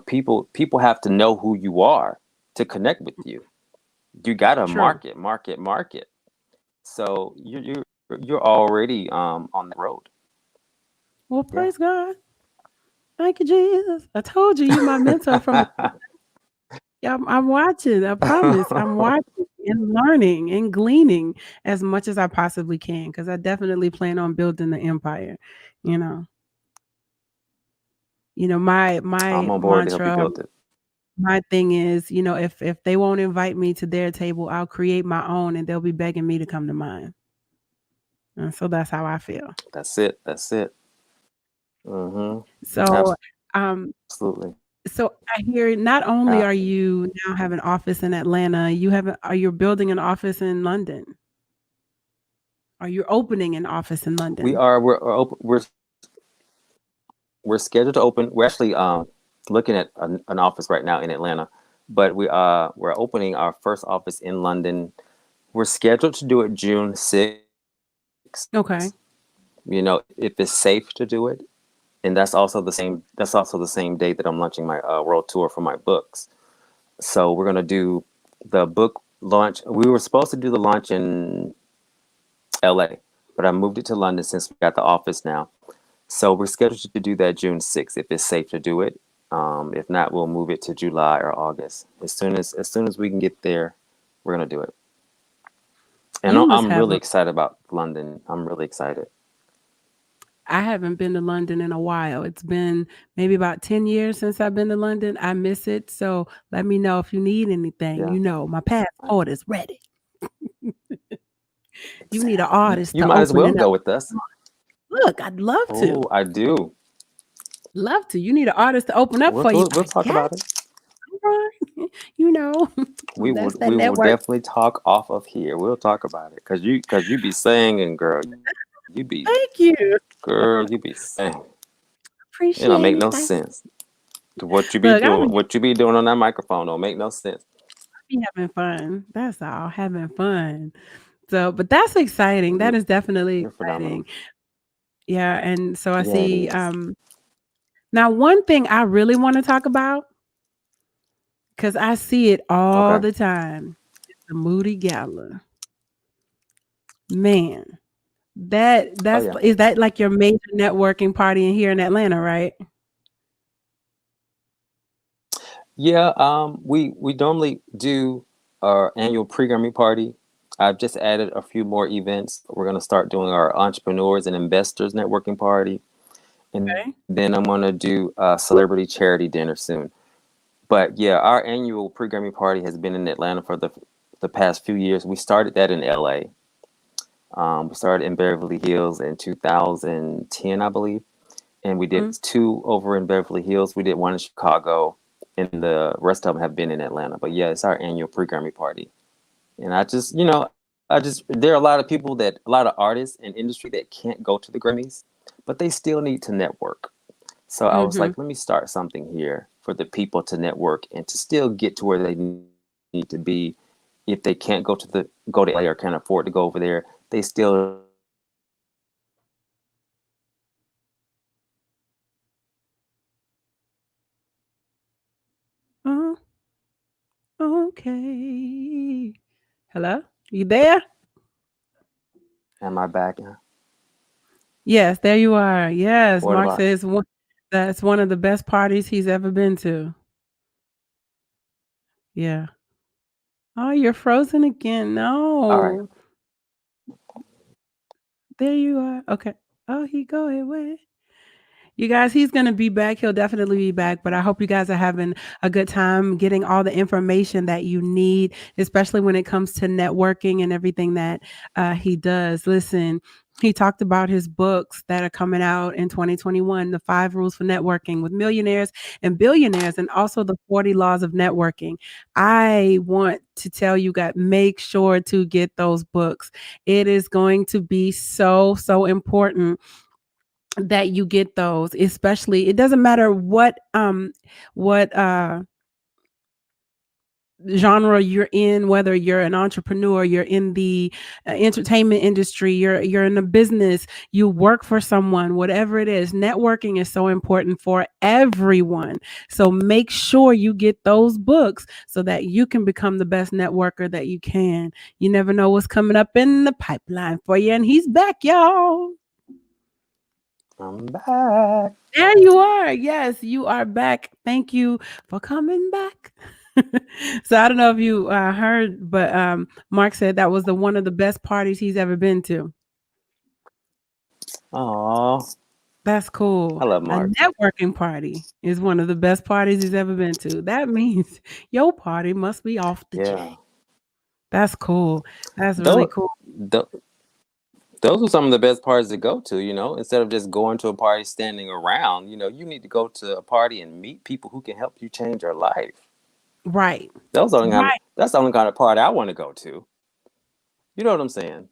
People have to know who you are to connect with you. You gotta market. So you're already on that road. Well, praise God. Thank you, Jesus. I told you, you're my mentor from. Yeah, I'm watching. I promise. I'm watching and learning and gleaning as much as I possibly can because I definitely plan on building the empire. You know. My I'm on board to help you mantra, build it. my thing is, if they won't invite me to their table, I'll create my own, and they'll be begging me to come to mine. And so that's how I feel. That's it. Mm-hmm. So, Absolutely. So I hear not only are you now have an office in Atlanta, are you building an office in London? Are you opening an office in London? We are. We're scheduled to open. We're actually looking at an office right now in Atlanta, but we're opening our first office in London. We're scheduled to do it June 6th. Okay. If it's safe to do it, and that's also the same day that I'm launching my world tour for my books. So we're gonna do the book launch. We were supposed to do the launch in LA, but I moved it to London since we got the office now. So we're scheduled to do that June 6th if it's safe to do it. If not, we'll move it to July or August. As soon as we can get there, we're gonna do it. And You must I'm have really a excited about London. I'm really excited. I haven't been to London in a while. It's been maybe about 10 years since I've been to London. I miss it. So let me know if you need anything. Yeah. You know, my passport is ready. You need an You, artist you to might as open well it up. go with us. Look, I'd love Oh, to. I do. Love to. You need an artist to open up We'll, for you. we'll, we'll I talk got about it. you. You know, We will that's that we will network. definitely talk off of here. We'll talk about it because you be singing, girl. Thank you. You be saying. It don't Appreciate make it. no Thanks. sense. What you be Look, doing? What you be doing on that microphone don't make no sense. be having fun. That's all. Having fun. So, but that's exciting. That You is definitely you're phenomenal. exciting. Yeah, and so I Yeah, it see is. now one thing I really want to talk about cuz I see it all Okay. the time. It's the Moody Gala. Man, Oh that's yeah. is that like your major networking party in here in Atlanta, right? Yeah. We normally do our annual pre-Grammy party. I've just added a few more events. We're gonna start doing our entrepreneurs and investors networking party, and Okay. then I'm gonna do a celebrity charity dinner soon. But yeah, our annual pre-Grammy party has been in Atlanta for the past few years. We started that in LA. We started in Beverly Hills in 2010, I believe, and we did Mhm. two over in Beverly Hills. We did one in Chicago, and the rest of them have been in Atlanta. But yeah, it's our annual pre-Grammy party, and there are a lot of artists and industry that can't go to the Grammys, but they still need to network. So I was Mhm. like, let me start something here for the people to network and to still get to where they need to be. If they can't go to LA or can't afford to go over there, they still need to be able to network and to still get to where they need to be. Uh, okay. Hello? You there? Am I back? Yes, there you are. Yes, What Mark about? says that's one of the best parties he's ever been to. Yeah. Oh, you're frozen again. All right. No. There you are. Okay. Oh, he go away. You guys, he's going to be back. He'll definitely be back. But I hope you guys are having a good time getting all the information that you need, especially when it comes to networking and everything that he does. Listen, he talked about his books that are coming out in 2021, The 5 Rules for Networking with Millionaires and Billionaires, and also The 40 Laws of Networking. I want to tell you guys, make sure to get those books. It is going to be so, so important that you get those, especially it doesn't matter what genre you're in, whether you're an entrepreneur, you're in the entertainment industry, you're in a business, you work for someone, whatever it is, networking is so important for everyone. So make sure you get those books so that you can become the best networker that you can. You never know what's coming up in the pipeline for you, and he's back, y'all. I'm back. There you are. Yes, you are back. Thank you for coming back. So I don't know if you heard, but Mark said that was the one of the best parties he's ever been to. Oh, That's cool. I love A Mark. networking party is one of the best parties he's ever been to. That means your party must be off the Yeah. chain. That's cool. That's really Those, cool. those are some of the best parties to go to, instead of just going to a party standing around, you need to go to a party and meet people who can help you change your life. Right. Right. That's the only kind of party I want to go to. You know what I'm saying?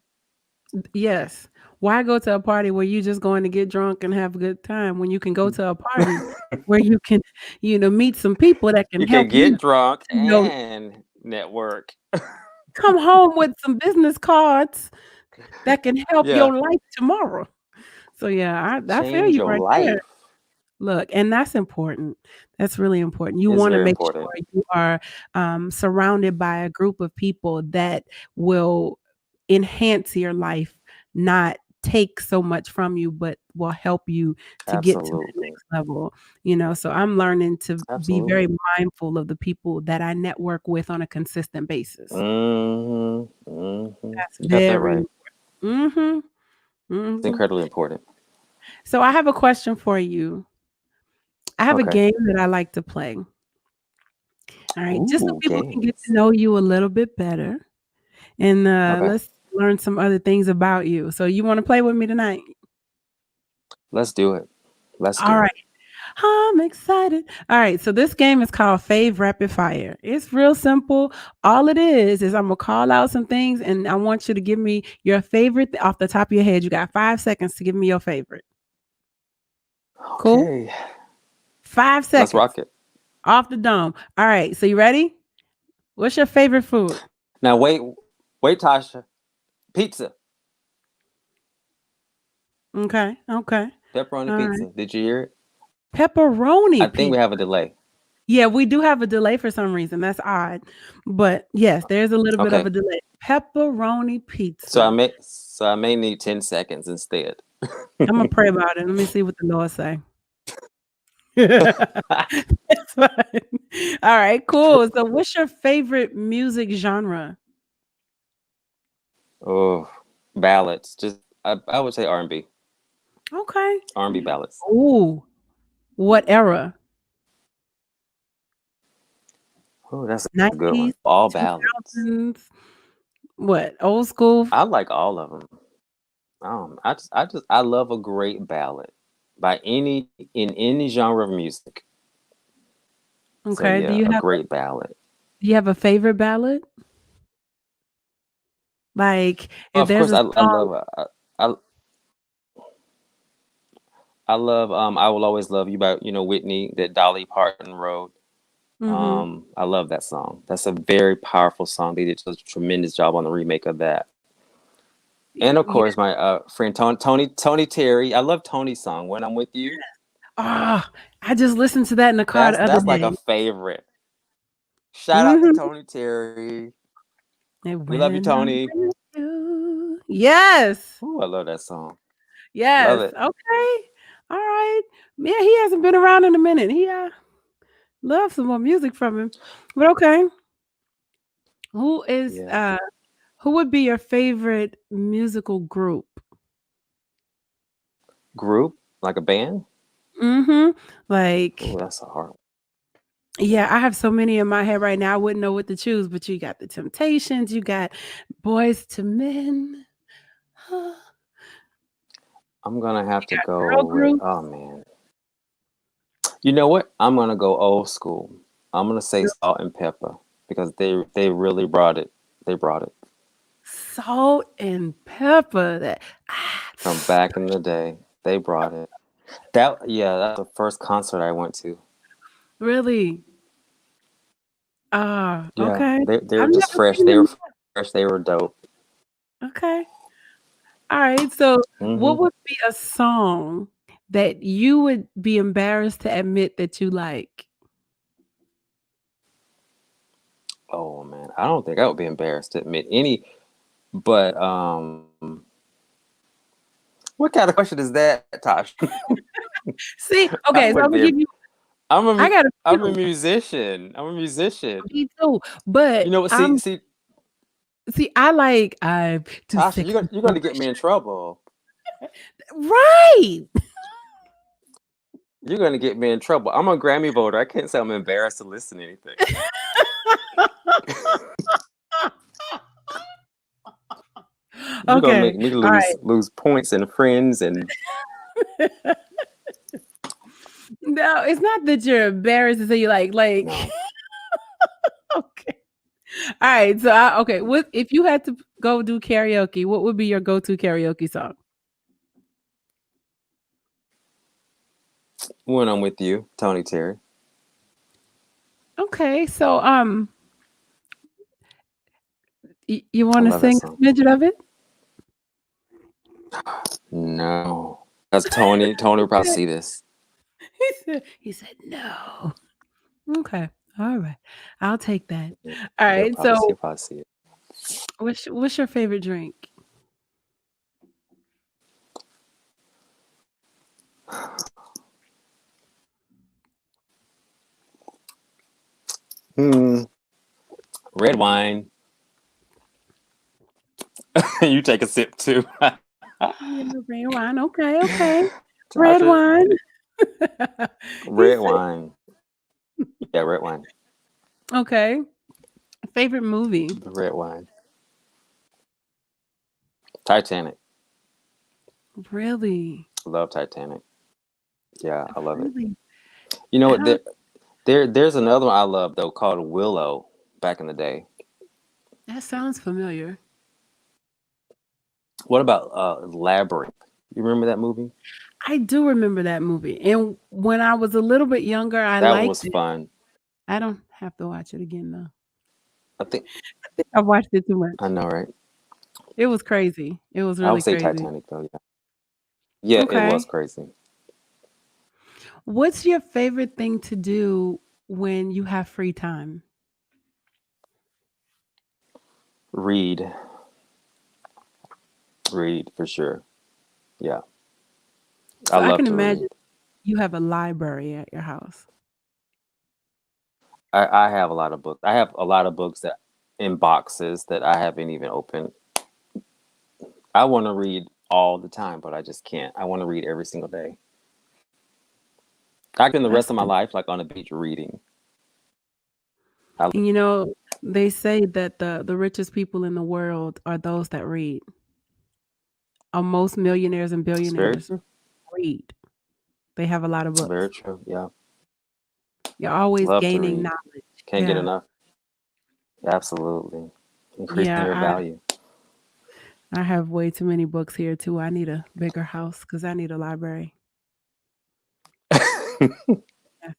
Yes. Why go to a party where you just going to get drunk and have a good time when you can go to a party where you can, meet some people that can You can help you get drunk to, and network. come home with some business cards that can help Yeah. your life tomorrow. So yeah, I feel Change you your right there. life Look, and that's important. That's really important. You is wanna very make important. sure you are, surrounded by a group of people that will enhance your life, not take so much from you, but will help you to get to that Absolutely. next level. So I'm learning to be very Absolutely. mindful of the people that I network with on a consistent basis. Mm-hmm. Mm-hmm. That's You got that very right. important. It's Hmm. incredibly important. So I have a question for you. I have a Okay. game that I like to play. All right, just so Ooh, people can get to games. know you a little bit better, and Okay. let's learn some other things about you. So you want to play with me tonight? Let's do it. Let's All do right. it. I'm excited. All right, so this game is called Fave Rapid Fire. It's real simple. All it is I'm gonna call out some things, and I want you to give me your favorite off the top of your head. You got 5 seconds to give me your favorite. Cool. Okay. 5 Let's seconds rock it. off the dome. All right, so you ready? What's your favorite food? Now wait, Tasha. Pizza. Okay, okay. Pepperoni All right. pizza. Did you hear it? Pepperoni I think we pizza. have a delay. Yeah, we do have a delay for some reason. That's odd. But yes, there's a little bit of a Okay. delay. Pepperoni So I pizza. may so I may need 10 seconds instead. I'm gonna pray about it. Let me see what the Lord say. That's fine. All right, cool. So what's your favorite music genre? Oh, ballads. Just I would say R&B. Okay. R&B ballads. Ooh, what era? Oh, that's a good 90s, one. All ballads. 2000s, what? Old school? I like all of them. I love a great ballad by any genre of music. So Okay. yeah, a great ballad. Do you have a favorite ballad? Like if Of there's course, a I song. love I I love I will always love you by Whitney that Dolly Parton wrote. Mhm. I love that song. That's a very powerful song. They did such a tremendous job on the remake of that. And of Yeah. course, my friend Tony Terry. I love Tony's song "When I'm With You." Ah, I just listened to that in the car the other That's like a day. favorite. Shout out to Mhm. Tony Terry. And We love you, when I'm Tony. with you. Yes. Ooh, I love that song. Love Yes. it. Okay. All right. Yeah, he hasn't been around in a minute. He love some more music from him. But okay. Who is Yeah. who would be your favorite musical group? Group like a band. Mhm. Ooh, Like, that's a hard one. yeah, I have so many in my head right now. I wouldn't know what to choose, but you got the Temptations, you got Boys to Men. You I'm gonna have to got girl go with. Oh groups. man. You know what? I'm gonna go old school. I'm gonna say Salt and Pepper because they really brought it. They brought it Salt and pepper. That from back in the day. They brought it. That's the first concert I went to. really? Ah, Yeah, okay. they were I've just never fresh. seen They them were yet. fresh. They were dope. Okay. All right. So, what Hmm. would be a song that you would be embarrassed to admit that you like? Oh man, I don't think I would be embarrassed to admit any. But what kind of question is that, Tosh? See, I okay, so I'm would gonna be. give you. I'm a I got a I'm a few. musician. I'm a musician. Me too. You But know what? I'm See, I'm too Tasha, sexy you're for gonna get my me in trouble. right. You're gonna get me in trouble. I'm a Grammy voter. I can't say I'm embarrassed to listen to anything. You're gonna Okay. make me All right. lose points and friends and No, it's not that you're embarrassed to say you like no. okay. All right. So okay, what if you had to go do karaoke, what would be your go-to karaoke song? When I'm with you, Tony Terry. Okay. So you I want to love that sing song. a smidget of it? No, because Tony will probably see this. He said no. Okay. All right. I'll take that. Yeah, All right. he'll So probably see it. what's your favorite drink? Hmm. Red wine. You take a sip too. Yeah, red wine. Okay, okay. Red Tasha, wine. He red said, wine. Yeah, red wine. okay. Favorite movie? The red wine. Titanic. Really? Love Titanic. Yeah, I love it. Really? You know what? How There's another one I love though called Willow. Back in the day. that sounds familiar. What about Labyrinth? You remember that movie? I do remember that movie. And when I was a little bit younger, I That one was liked it. fun. I don't have to watch it again though. I think I watched it too I much. know, right? It was crazy. It was I would really say crazy. Titanic though. Yeah, yeah, it was Okay. crazy. What's your favorite thing to do when you have free time? Read, read for sure. Yeah, I So I love can to imagine read. you have a library at your house. I have a lot of books. I have a lot of books that in boxes that I haven't even opened. I want to read all the time, but I just can't. I want to read every single day. I can the rest That's of my good. life like on a beach reading. I And they say that the richest people in the world are those that read. Most millionaires and It's very billionaires true. read. They have a lot of Very books. true. Yeah, You're always love to gaining read. knowledge. Can't get Yeah. enough. Absolutely, increasing Yeah, your I value. I have way too many books here too. I need a bigger house because I need a library. Yes.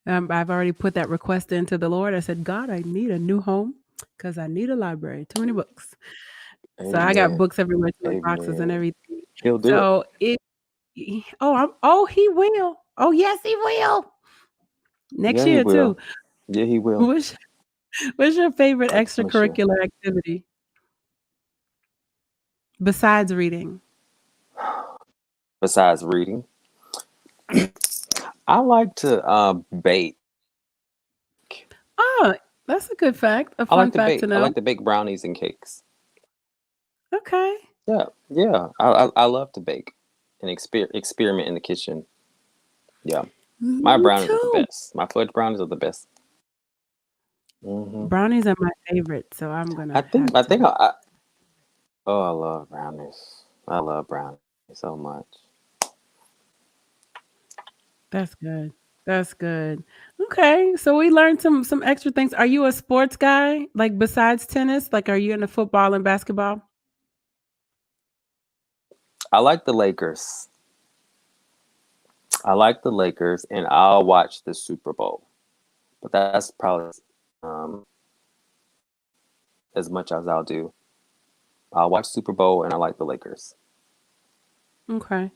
I've already put that request into the Lord. I said, God, I need a new home because I need a library. Too many books. So I got Amen. books everywhere too in boxes and Amen. everything. He'll do it. So he will. Oh yes, he will. Next Yeah, he year too. will. Yeah, he will. What's what's your favorite I promise you. extracurricular activity besides reading? Besides reading, I like to bake. Oh, that's a good fact. A I like fun to fact to bake. I know. like to bake brownies and cakes. Okay. Yeah, yeah. I love to bake and experiment in the kitchen. Yeah, my Me brownies are the too. best. My fudge brownies are the best. Hmm. Brownies are my favorite, so I'm I gonna think. have I think. to. Oh, I love brownies. I love brownies so much. That's good. That's good. Okay, so we learned some extra things. Are you a sports guy? Like besides tennis, like are you into football and basketball? I like the Lakers. I like the Lakers, and I'll watch the Super Bowl. But that's probably um, as much as I'll do. I'll watch Super Bowl, and I like the Lakers. Okay.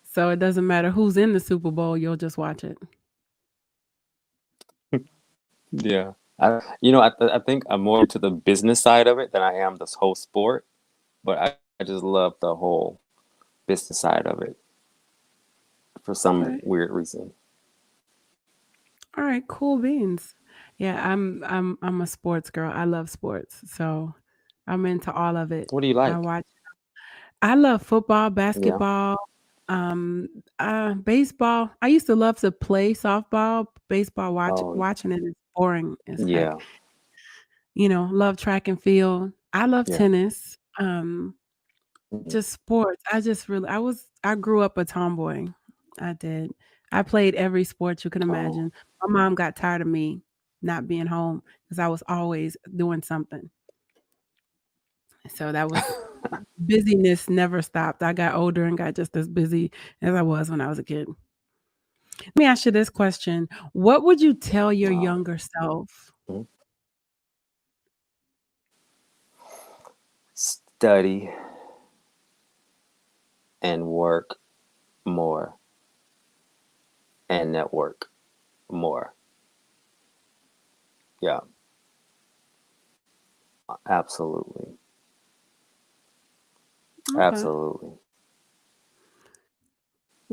So it doesn't matter who's in the Super Bowl, you'll just watch it. Yeah. I think I'm more to the business side of it than I am this whole sport. But I just love the whole business side of it for some Okay. weird reason. All right, cool beans. Yeah, I'm a sports girl. I love sports. So I'm into all of it. What do you I like? watch I love football, Yeah. basketball, um, baseball. I used to love to play softball. Baseball Oh, watching it is boring as heck. yeah. Love track and field. I love Yeah. tennis. Mhm. Just sports. I grew up a tomboy. I did. I played every sport you can Oh. imagine. My mom got tired of me not being home because I was always doing something. So that was busyness never stopped. I got older and got just as busy as I was when I was a kid. Let me ask you this question. What would you tell your Wow. younger self? Mhm. Study and work more and network more. Yeah, absolutely. Okay. Absolutely.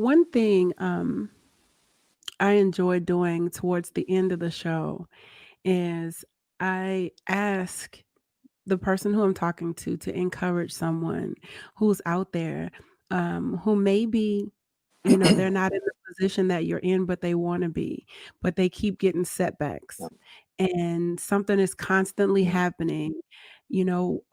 One thing I enjoy doing towards the end of the show is I ask the person who I'm talking to encourage someone who's out there, who maybe, they're not in the position that you're in, but they want to be, but they keep getting Yeah. setbacks and something is constantly Mm. happening.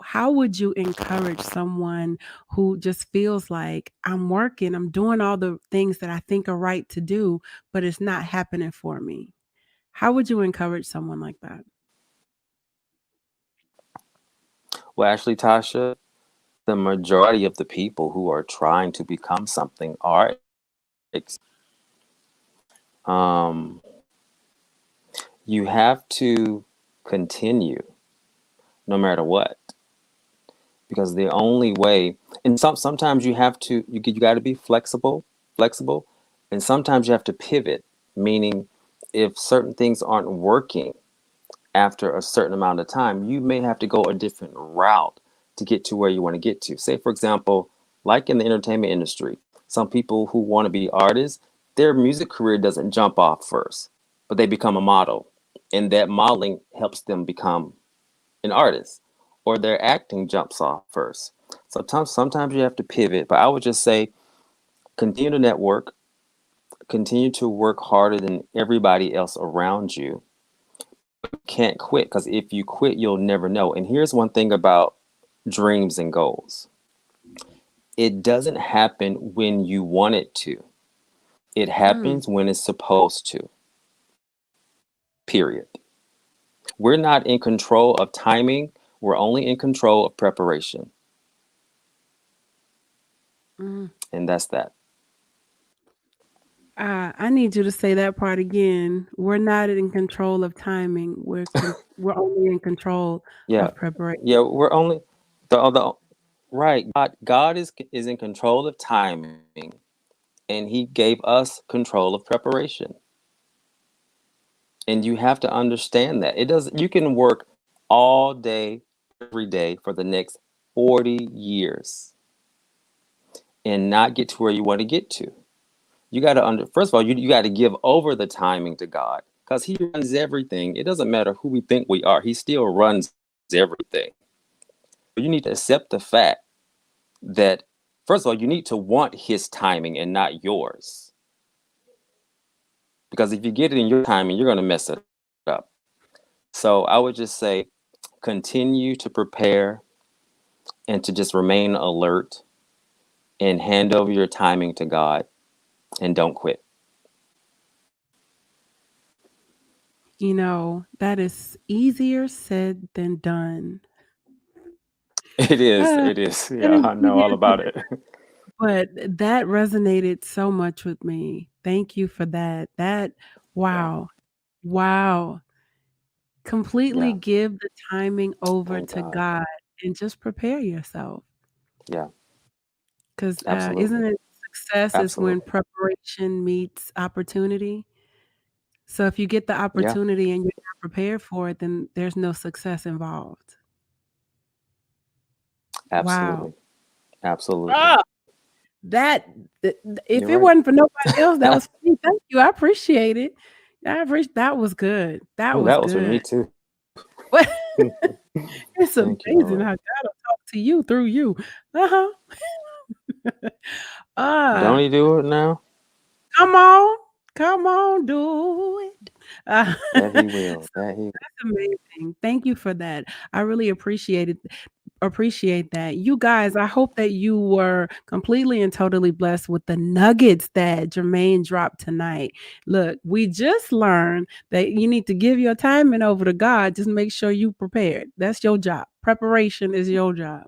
How would you encourage someone who just feels like I'm working, I'm doing all the things that I think are right to do, but it's not happening for me? How would you encourage someone like that? Well, actually, Tasha, the majority of the people who are trying to become something are um, you have to continue no matter what, because the only way, and sometimes you have to, you got to be flexible, and sometimes you have to pivot, meaning if certain things aren't working after a certain amount of time, you may have to go a different route to get to where you want to get to. Say, for example, like in the entertainment industry, some people who want to be artists, their music career doesn't jump off first, but they become a model. And that modeling helps them become an artist, or their acting jumps off first. Sometimes you have to pivot, but I would just say continue to network, continue to work harder than everybody else around you. Can't quit, because if you quit, you'll never know. And here's one thing about dreams and goals: it doesn't happen when you want it to, it Mm, happens when it's supposed to, period. We're not in control of timing, we're only in control of preparation. mm. And that's that. I need you to say that part again. We're not in control of timing. We're only in control Yeah. of preparation. Yeah, we're only the right. God is in control of timing, and he gave us control of preparation. And you have to understand that. It does You can work all day every day for the next 40 years and not get to where you want to get to. You got to first of all, you got to give over the timing to God, because he runs everything. It doesn't matter who we think we are. He still runs everything. You need to accept the fact that, first of all, you need to want his timing and not yours. Because if you get it in your timing, you're going to mess it up. So I would just say continue to prepare and to just remain alert and hand over your timing to God and don't quit. That is easier said than done. It is. Uh, It is. that Yeah, is I know easier all said about it. but that resonated so much with me. Thank you for that. Yeah. Wow. Wow. Completely Yeah. give the timing over Thank to God. God and just prepare yourself. Yeah. 'Cause, isn't Absolutely. it success is when Absolutely. preparation meets opportunity? So if you get the Yeah. opportunity and you're not prepared for it, then there's no success involved. Wow. Absolutely. Absolutely. Ah, that if You're it right. wasn't for nobody else, that was for me. Thank you. I appreciate it. That was good. That Oh, was that was for good. me too. But it's Thank you, amazing Lord. how God will talk to you through you. Uh-huh. Don't Ah. he do it now? Come on. Come on, do it. That he will. So That he that's amazing. Thank you for that. I really appreciate that. You guys, I hope that you were completely and totally blessed with the nuggets that Germaine dropped tonight. Look, we just learned that you need to give your timing over to God. Just make sure you prepared. That's your job. Preparation is your job.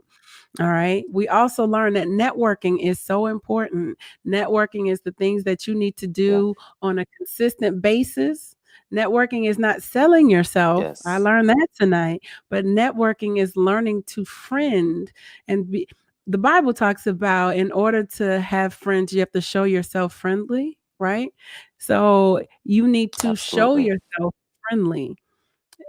All right. We also learned that networking is so important. Networking is the things that you need to Yeah. do on a consistent basis. Networking is not selling yourself. I Yes. learned that tonight. But networking is learning to friend and be. The Bible talks about in order to have friends, you have to show yourself friendly, right? So you need to show Absolutely. yourself friendly.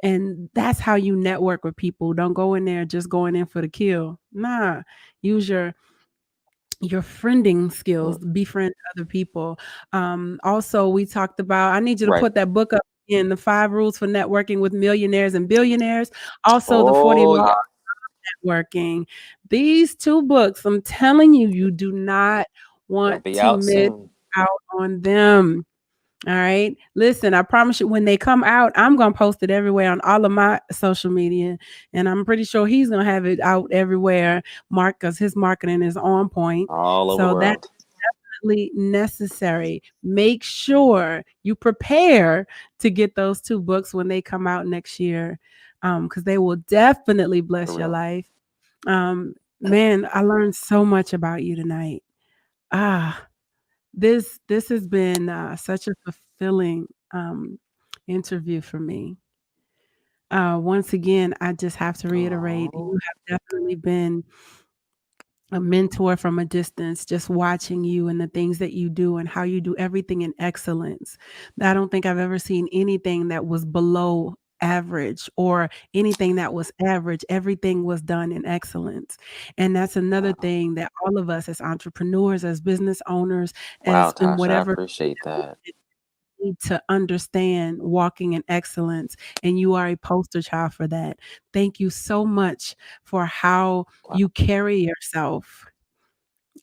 And that's how you network with people. Don't go in there just going in for the kill. Nah, use your your friending skills, Mm. befriend other people. Also, we talked about, I need you to Right. put that book up in the 5 rules for networking with millionaires and billionaires. Also, the 40 Oh law yeah. networking. These 2 books, I'm telling you, you do not They'll want be to out miss soon. out on them. All right. Listen, I promise you, when they come out, I'm going to post it everywhere on all of my social media. And I'm pretty sure he's going to have it out everywhere, Mark, because his marketing is on point. All over the So that's world. definitely necessary. Make sure you prepare to get those 2 books when they come out next year, because they will definitely For bless your real. life. Man, I learned so much about you tonight. Ah, this has been such a fulfilling interview for me. Once again, I just have to reiterate, Oh, you have definitely been a mentor from a distance, just watching you and the things that you do and how you do everything in excellence. I don't think I've ever seen anything that was below average or anything that was average. Everything was done in excellence. And that's another wow. thing that all of us as entrepreneurs, as business owners, Wow, as in Tasha, I whatever appreciate that. need to understand walking in excellence, and you are a poster child for that. Thank you so much for how Wow. you carry yourself.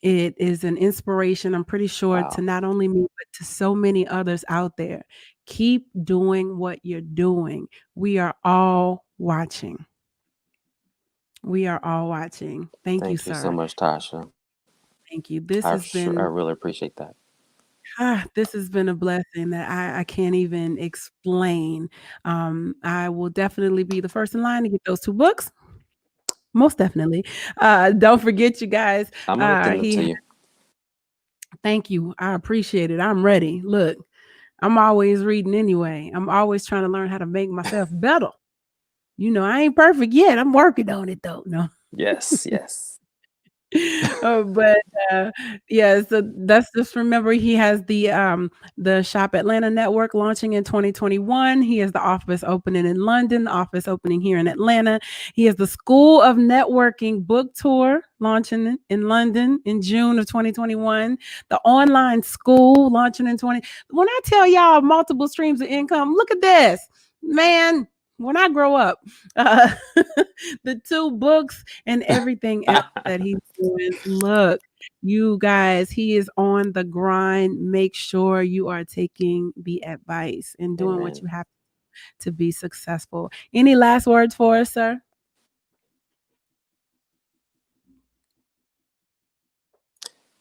It is an inspiration, I'm pretty sure, to Wow. not only me, but to so many others out there. Keep doing what you're doing. We are all watching. We are all watching. Thank you, Thank you so sir. much, Tasha. Thank you. This has I been really appreciate that. this has been a blessing that I can't even explain. I will definitely be the first in line to get those 2 books. Most definitely. Don't forget, you guys. I'm gonna send them to He you. Thank you. I appreciate it. I'm ready. Look, I'm always reading anyway. I'm always trying to learn how to make myself better. I ain't perfect yet. I'm working on it though. No. Yes, yes. But yeah, so that's just remember he has the Shop Atlanta network launching in 2021. He has the office opening in London, the office opening here in Atlanta. He has the School of Networking book tour launching in London in June of 2021. The online school launching in 20. When I tell y'all multiple streams of income, look at this. Man, when I grow up, uh, the 2 books and everything else that he's doing. Look, you guys, he is on the grind. Make sure you are taking the advice and doing what you Amen. have to be successful. Any last words for us, sir?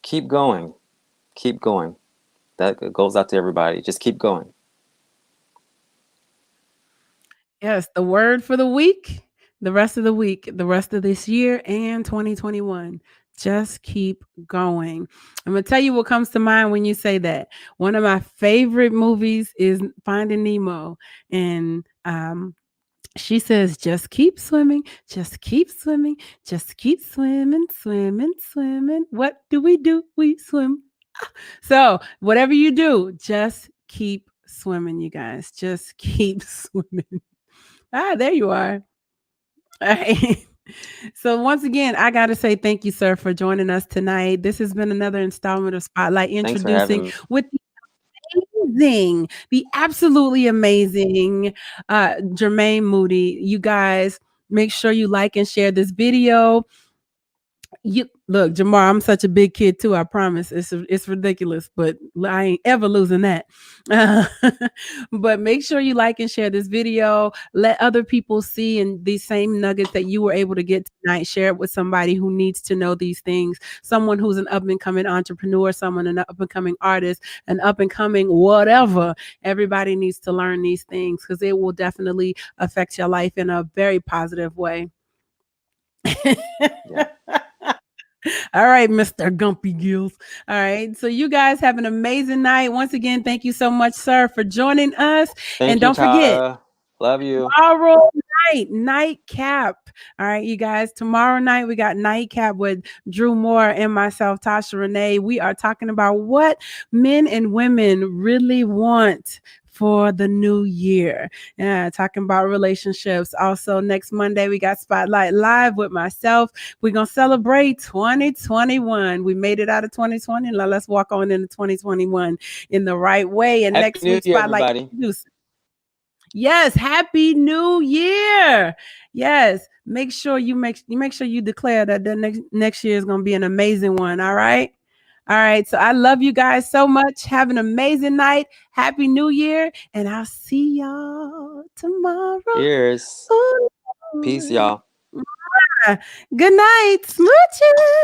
Keep going. Keep going. That goes out to everybody. Just keep going. Yes, the word for the week, the rest of the week, the rest of this year and 2021. Just keep going. I'm going to tell you what comes to mind when you say that. One of my favorite movies is Finding Nemo. And she says, just keep swimming, just keep swimming, just keep swimming, swimming, swimming. What do? We swim. So, whatever you do, just keep swimming, you guys. Just keep swimming. There you are. All right. So once again, I got to say thank you, sir, for joining us tonight. This has been another installment of Spotlight Thanks for introducing having me. with the absolutely amazing Germaine Moody. You guys make sure you like and share this video. You look, Jamar, I'm such a big kid too. I promise. It's ridiculous, but I ain't ever losing that. Uh, but make sure you like and share this video. Let other people see and these same nuggets that you were able to get tonight. Share it with somebody who needs to know these things. Someone who's an up and coming entrepreneur, someone an up and coming artist, an up and coming whatever. Everybody needs to learn these things because it will definitely affect your life in a very positive way. Yeah. All right, Mr. Gumpy Gills. All right. So you guys have an amazing night. Once again, thank you so much, sir, for joining us. And Thank you, don't forget, Tara. Love you. tomorrow nightcap. All right, you guys. Tomorrow night we got nightcap with Drew Moore and myself, Tasha Renee. We are talking about what men and women really want for the new year. Yeah, talking about relationships. Also, next Monday, we got Spotlight Live with myself. We're going to celebrate 2021. We made it out of 2020. Now let's walk on into 2021 in the right way. And Happy next New week, Year, Spotlight. everybody. Yes, Happy New Year. Yes, make sure you declare that the next year is going to be an amazing one. All right. All right. So I love you guys so much. Have an amazing night. Happy New Year. And I'll see y'all tomorrow. Cheers. Ooh. Peace, y'all. Good night. Smooches.